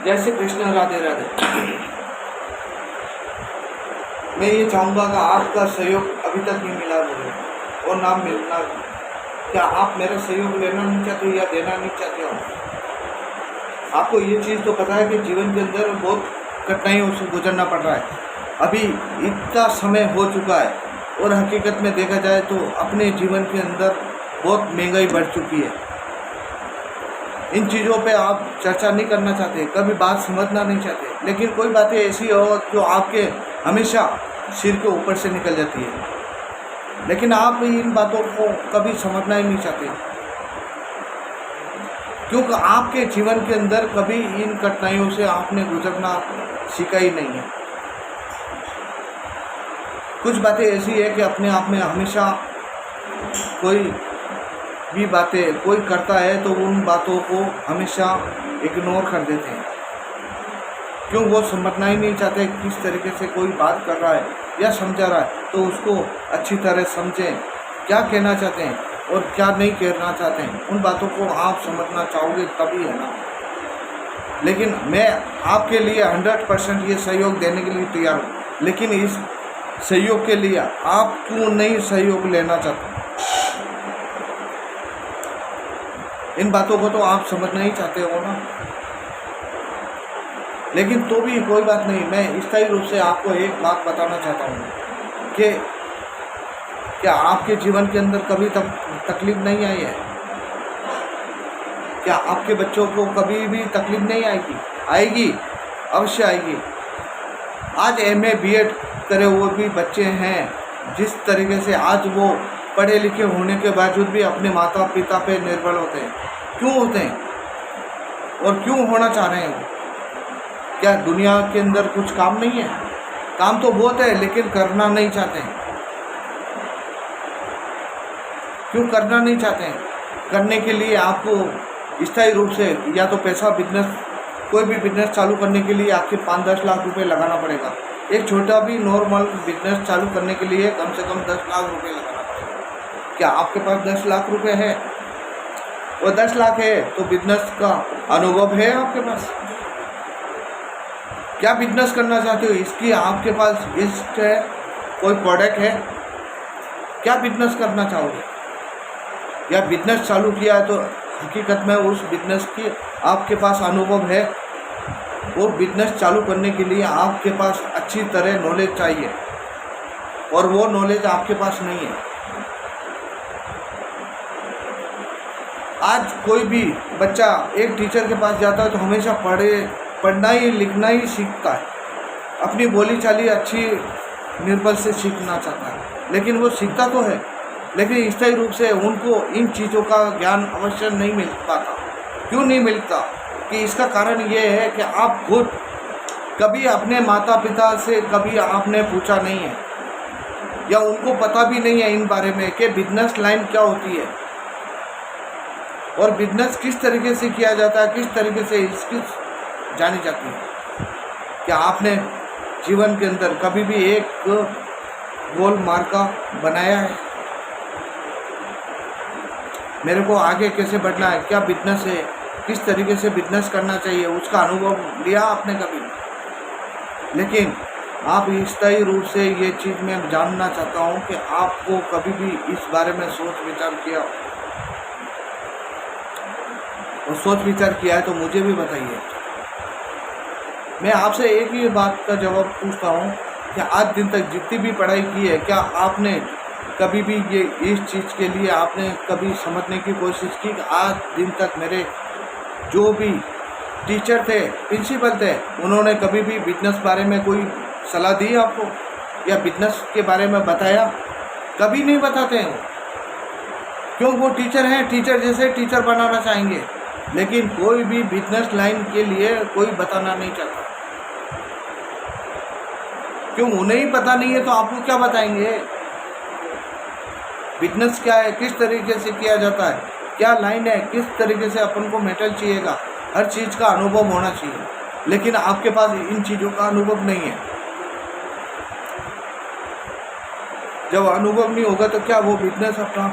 जय श्री कृष्ण, राधे राधे। मैं ये चाहूँगा कि आपका सहयोग अभी तक नहीं मिला मुझे और ना मिलना। क्या आप मेरा सहयोग लेना नहीं चाहते या देना नहीं चाहते हो? आपको ये चीज़ तो पता है कि जीवन के अंदर बहुत कठिनाइयों से गुजरना पड़ रहा है। अभी इतना समय हो चुका है और हकीकत में देखा जाए तो अपने जीवन के अंदर बहुत महंगाई बढ़ चुकी है। इन चीज़ों पे आप चर्चा नहीं करना चाहते, कभी बात समझना नहीं चाहते, लेकिन कोई बातें ऐसी हो जो आपके हमेशा सिर के ऊपर से निकल जाती है, लेकिन आप इन बातों को कभी समझना ही नहीं चाहते, क्योंकि आपके जीवन के अंदर कभी इन कठिनाइयों से आपने गुजरना सीखा ही नहीं है। कुछ बातें ऐसी है कि अपने आप में हमेशा कोई भी बातें कोई करता है तो उन बातों को हमेशा इग्नोर कर देते हैं, क्यों वो समझना ही नहीं चाहते किस तरीके से कोई बात कर रहा है या समझा रहा है, तो उसको अच्छी तरह समझें क्या कहना चाहते हैं और क्या नहीं कहना चाहते हैं। उन बातों को आप समझना चाहोगे तभी है ना। लेकिन मैं आपके लिए 100% ये सहयोग देने के लिए तैयार हूँ, लेकिन इस सहयोग के लिए आप क्यों नहीं सहयोग लेना चाहते? इन बातों को तो आप समझना ही चाहते हो ना, लेकिन तो भी कोई बात नहीं। मैं स्थायी रूप से आपको एक बात बताना चाहता हूँ कि क्या आपके जीवन के अंदर कभी तकलीफ नहीं आई है? क्या आपके बच्चों को कभी भी तकलीफ नहीं आएगी? आएगी, अवश्य आएगी। आज MA BEd करे हुए भी बच्चे हैं, जिस तरीके से आज वो पढ़े लिखे होने के बावजूद भी अपने माता पिता पे निर्भर होते हैं। क्यों होते हैं और क्यों होना चाह रहे हैं? क्या दुनिया के अंदर कुछ काम नहीं है? काम तो बहुत है, लेकिन करना नहीं चाहते हैं। क्यों करना नहीं चाहते हैं? करने के लिए आपको स्थायी रूप से या तो पैसा, बिजनेस, कोई भी बिजनेस चालू करने के लिए आपके 5-10 लाख रुपए लगाना पड़ेगा। एक छोटा भी नॉर्मल बिजनेस चालू करने के लिए कम से कम 10 लाख रुपए लगाना पड़ेगा। क्या आपके पास 10 लाख रुपए है? और 10 लाख है तो बिजनेस का अनुभव है आपके पास? क्या बिजनेस करना चाहते हो? इसकी आपके पास लिस्ट है, कोई प्रोडक्ट है? क्या बिजनेस करना चाहोगे? या बिजनेस चालू किया है तो हकीकत में उस बिजनेस की आपके पास अनुभव है? वो बिजनेस चालू करने के लिए आपके पास अच्छी तरह नॉलेज चाहिए और वो नॉलेज आपके पास नहीं है। आज कोई भी बच्चा एक टीचर के पास जाता है तो हमेशा पढ़ना ही लिखना ही सीखता है, अपनी बोली चाली अच्छी निर्बल से सीखना चाहता है, लेकिन वो सीखता तो है, लेकिन स्थायी रूप से उनको इन चीज़ों का ज्ञान अवश्य नहीं मिल पाता। क्यों नहीं मिलता? कि इसका कारण ये है कि आप खुद कभी अपने माता पिता से कभी आपने पूछा नहीं है, या उनको पता भी नहीं है इन बारे में कि बिजनेस लाइन क्या होती है और बिजनेस किस तरीके से किया जाता है, किस तरीके से इसकी जानी जाती है। क्या आपने जीवन के अंदर कभी भी एक गोल मार्का बनाया है? मेरे को आगे कैसे बढ़ना है, क्या बिजनेस है, किस तरीके से बिजनेस करना चाहिए, उसका अनुभव लिया आपने कभी? लेकिन आप स्थायी रूप से ये चीज़ मैं जानना चाहता हूँ कि आपको कभी भी इस बारे में सोच विचार किया, और सोच विचार किया है तो मुझे भी बताइए। मैं आपसे एक ही बात का जवाब पूछता हूँ कि आज दिन तक जितनी भी पढ़ाई की है, क्या आपने कभी भी ये इस चीज़ के लिए आपने कभी समझने की कोशिश की कि आज दिन तक मेरे जो भी टीचर थे, प्रिंसिपल थे, उन्होंने कभी भी बिजनेस बारे में कोई सलाह दी आपको या बिजनेस के बारे में बताया? कभी नहीं बताते हैं। क्यों? वो टीचर हैं, टीचर जैसे टीचर बनाना चाहेंगे, लेकिन कोई भी बिजनेस लाइन के लिए कोई बताना नहीं चाहता। क्यों? उन्हें ही पता नहीं है तो आपको क्या बताएंगे? बिजनेस क्या है, किस तरीके से किया जाता है, क्या लाइन है, किस तरीके से अपन को मेटल चाहिएगा, हर चीज़ का अनुभव होना चाहिए, लेकिन आपके पास इन चीज़ों का अनुभव नहीं है। जब अनुभव नहीं होगा तो क्या वो बिजनेस अपना